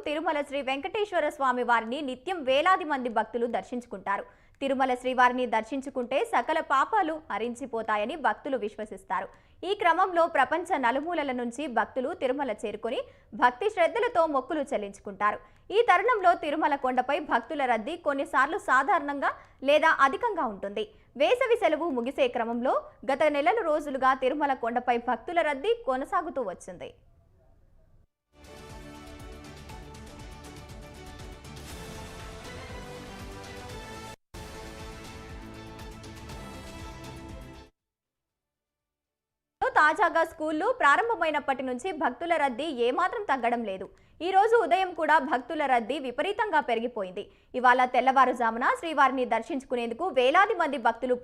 తిరుమల శ్రీ వెంకటేశ్వర స్వామి వారిని నిత్యం వేలాది మంది భక్తులు దర్శించుకుంటారు. తిరుమల శ్రీవారిని దర్శించుకుంటే సకల పాపాలు హరించిపోతాయని భక్తులు విశ్వసిస్తారు. ఈ క్రమంలో ప్రపంచ నలుమూలల నుంచి భక్తులు తిరుమల చేరుకొని భక్తి శ్రద్ధలతో మొక్కులు చెల్లించుకుంటారు. ఈ తరుణంలో తిరుమల కొండపై భక్తుల రద్దీ కొన్నిసార్లు సాధారణంగా లేదా అధికంగా ఉంటుంది. వేసవి సెలవు ముగిసే క్రమంలో గత నెలల రోజులుగా తిరుమల కొండపై భక్తుల రద్దీ కొనసాగుతూ వచ్చింది. తాజాగా స్కూళ్లు ప్రారంభమైనప్పటి నుంచి భక్తుల రద్దీ ఏమాత్రం తగ్గడం లేదు. ఈ రోజు ఉదయం కూడా భక్తుల రద్దీ విపరీతంగా పెరిగిపోయింది. ఇవాళ తెల్లవారుజామున శ్రీవారిని దర్శించుకునేందుకు వేలాది మంది భక్తులు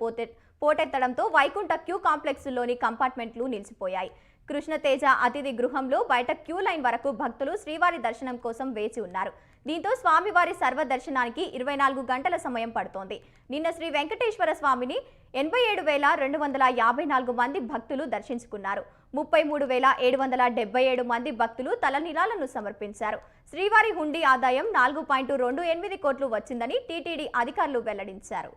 పోటెత్తడంతో వైకుంఠ క్యూ కాంప్లెక్స్లోని కంపార్ట్మెంట్లు నిలిచిపోయాయి. కృష్ణతేజ అతిథి గృహంలో బయట క్యూ లైన్ వరకు భక్తులు శ్రీవారి దర్శనం కోసం వేచి ఉన్నారు. దీంతో స్వామివారి సర్వదర్శనానికి 24 గంటల సమయం పడుతోంది. నిన్న శ్రీ వెంకటేశ్వర స్వామిని 87,254 మంది భక్తులు దర్శించుకున్నారు. 33,777 మంది భక్తులు తలనీలాలను సమర్పించారు. శ్రీవారి హుండీ ఆదాయం 4.28 కోట్లు వచ్చిందని టీటీడీ అధికారులు వెల్లడించారు.